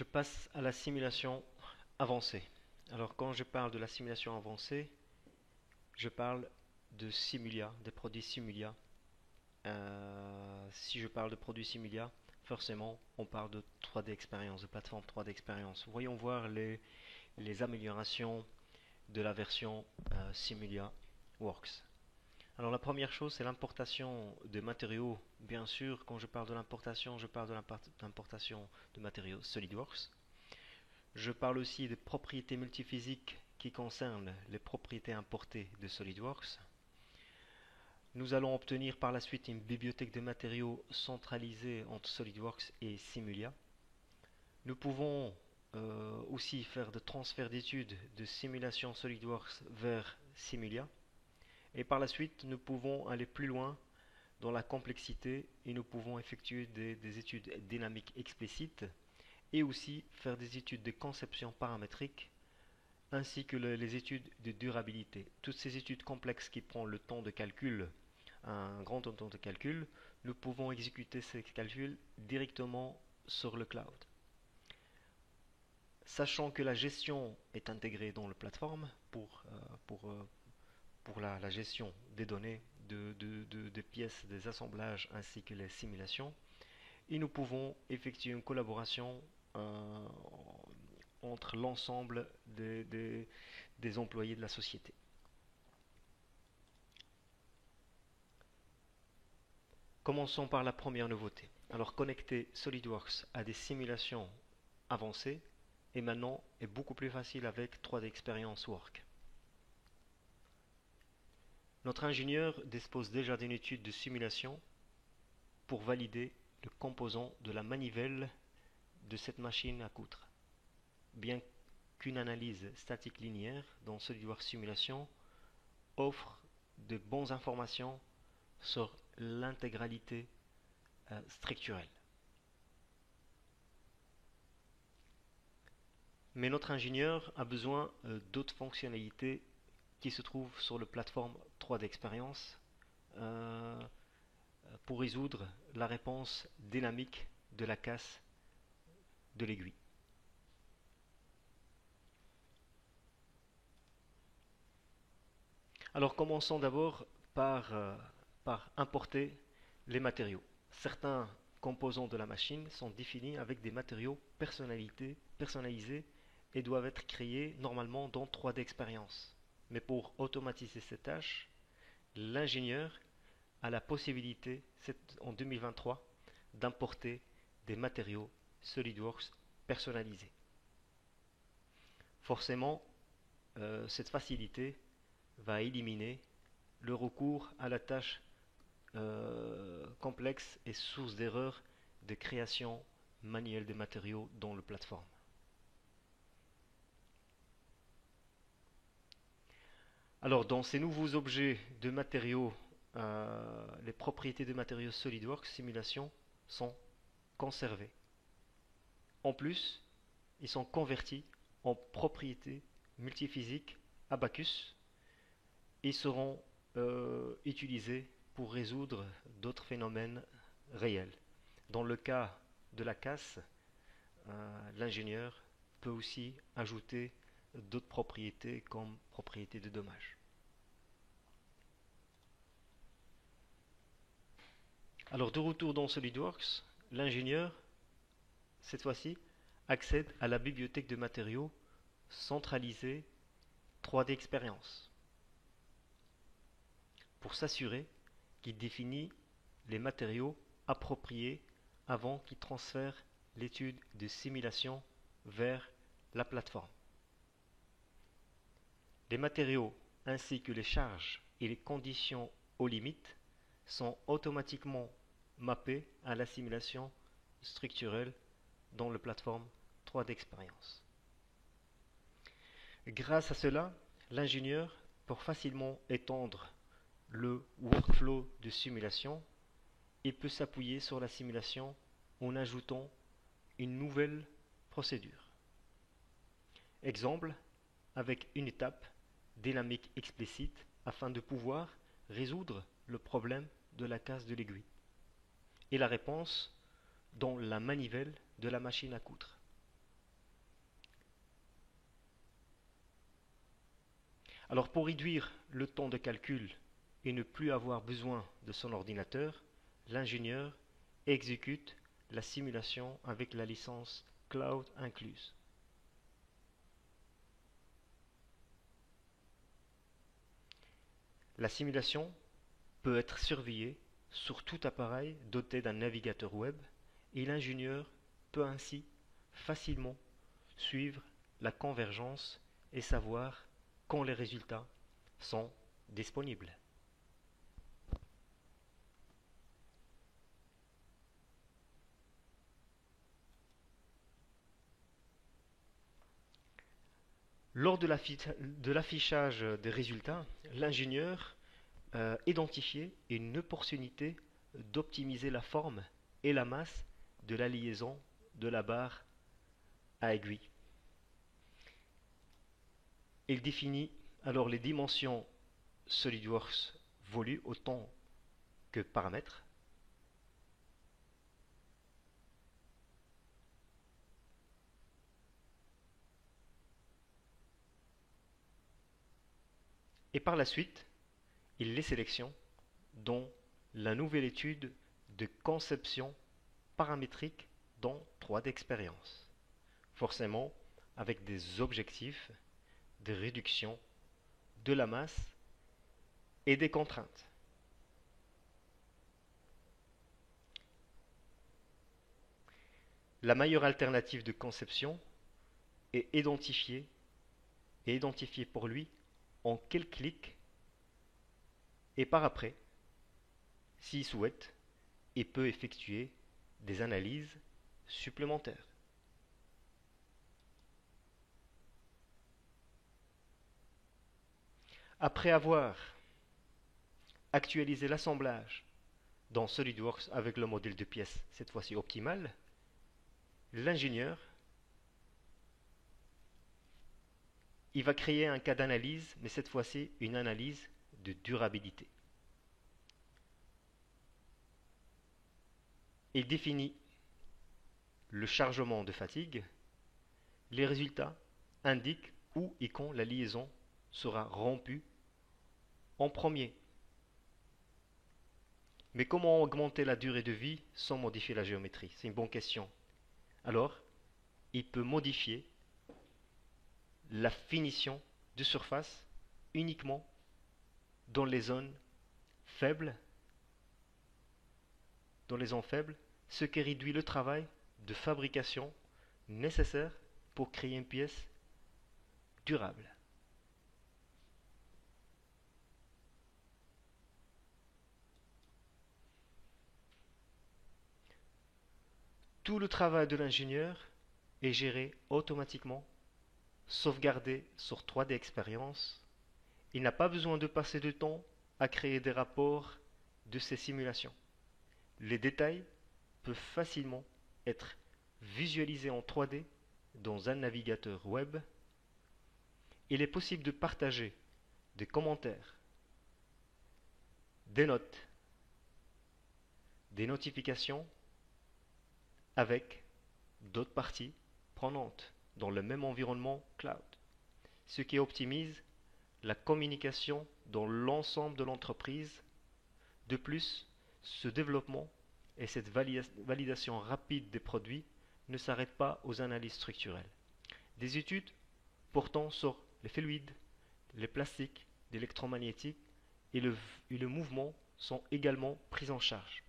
Je passe à la simulation avancée. Alors quand je parle de la simulation avancée, je parle de Simulia, des produits Simulia. Si je parle de produits Simulia, forcément on parle de 3D Experience, de plateforme 3D Experience. Voyons voir les améliorations de la version Simulia Works. Alors la première chose, c'est l'importation de matériaux. Bien sûr, quand je parle de l'importation, je parle de l'importation de matériaux SolidWorks. Je parle aussi des propriétés multiphysiques qui concernent les propriétés importées de SolidWorks. Nous allons obtenir par la suite une bibliothèque de matériaux centralisée entre SolidWorks et Simulia. Nous pouvons aussi faire de transferts d'études de simulation SolidWorks vers Simulia. Et par la suite, nous pouvons aller plus loin dans la complexité et nous pouvons effectuer des études dynamiques explicites et aussi faire des études de conception paramétrique ainsi que les études de durabilité. Toutes ces études complexes qui prennent le temps de calcul, un grand temps de calcul, nous pouvons exécuter ces calculs directement sur le cloud. Sachant que la gestion est intégrée dans la plateforme pour la gestion des données, des pièces, des assemblages ainsi que les simulations, et nous pouvons effectuer une collaboration entre l'ensemble des employés de la société. Commençons par la première nouveauté. Alors connecter SolidWorks à des simulations avancées et maintenant est beaucoup plus facile avec 3D Experience Work. Notre ingénieur dispose déjà d'une étude de simulation pour valider le composant de la manivelle de cette machine à coudre. Bien qu'une analyse statique linéaire dans SolidWorks Simulation offre de bonnes informations sur l'intégralité structurelle. Mais notre ingénieur a besoin d'autres fonctionnalités qui se trouvent sur la plateforme 3D Experience pour résoudre la réponse dynamique de la casse de l'aiguille. Alors commençons d'abord par importer les matériaux. Certains composants de la machine sont définis avec des matériaux personnalisés et doivent être créés normalement dans 3D Experience. Mais pour automatiser ces tâches, l'ingénieur a la possibilité, en 2023, d'importer des matériaux SolidWorks personnalisés. Forcément, cette facilité va éliminer le recours à la tâche complexe et source d'erreur de création manuelle des matériaux dans la plateforme. Alors, dans ces nouveaux objets de matériaux, les propriétés de matériaux SolidWorks Simulation sont conservées. En plus, ils sont convertis en propriétés multiphysiques Abaqus et seront utilisés pour résoudre d'autres phénomènes réels. Dans le cas de la casse, l'ingénieur peut aussi ajouter d'autres propriétés comme propriétés de dommage. Alors de retour dans SolidWorks, l'ingénieur, cette fois-ci, accède à la bibliothèque de matériaux centralisée 3D Experience pour s'assurer qu'il définit les matériaux appropriés avant qu'il transfère l'étude de simulation vers la plateforme. Les matériaux ainsi que les charges et les conditions aux limites sont automatiquement mappés à la simulation structurelle dans la plateforme 3D Experience. Grâce à cela, l'ingénieur peut facilement étendre le workflow de simulation et peut s'appuyer sur la simulation en ajoutant une nouvelle procédure. Exemple, avec une étape dynamique explicite afin de pouvoir résoudre le problème de la casse de l'aiguille et la réponse dans la manivelle de la machine à coudre. Alors pour réduire le temps de calcul et ne plus avoir besoin de son ordinateur, l'ingénieur exécute la simulation avec la licence Cloud incluse. La simulation peut être surveillée sur tout appareil doté d'un navigateur web et l'ingénieur peut ainsi facilement suivre la convergence et savoir quand les résultats sont disponibles. Lors de l'affichage des résultats, l'ingénieur identifiait une opportunité d'optimiser la forme et la masse de la liaison de la barre à aiguille. Il définit alors les dimensions SolidWorks voulues autant que paramètres. Et par la suite, il les sélectionne dans la nouvelle étude de conception paramétrique dans 3D Experience, forcément avec des objectifs de réduction de la masse et des contraintes. La meilleure alternative de conception est identifiée pour lui en quelques clics et par après, s'il souhaite, il peut effectuer des analyses supplémentaires. Après avoir actualisé l'assemblage dans SolidWorks avec le modèle de pièces, cette fois-ci optimal, l'ingénieur il va créer un cas d'analyse, mais cette fois-ci une analyse de durabilité. Il définit le chargement de fatigue. Les résultats indiquent où et quand la liaison sera rompue en premier. Mais comment augmenter la durée de vie sans modifier la géométrie? C'est une bonne question. Alors, il peut modifier la finition de surface uniquement dans les zones faibles, ce qui réduit le travail de fabrication nécessaire pour créer une pièce durable. Tout le travail de l'ingénieur est géré automatiquement, sauvegardé sur 3D Experience. Il n'a pas besoin de passer de temps à créer des rapports de ces simulations. Les détails peuvent facilement être visualisés en 3D dans un navigateur web. Il est possible de partager des commentaires, des notes, des notifications avec d'autres parties prenantes dans le même environnement cloud, ce qui optimise la communication dans l'ensemble de l'entreprise. De plus, ce développement et cette validation rapide des produits ne s'arrêtent pas aux analyses structurelles. Des études portant sur les fluides, les plastiques, l'électromagnétique et le mouvement sont également prises en charge.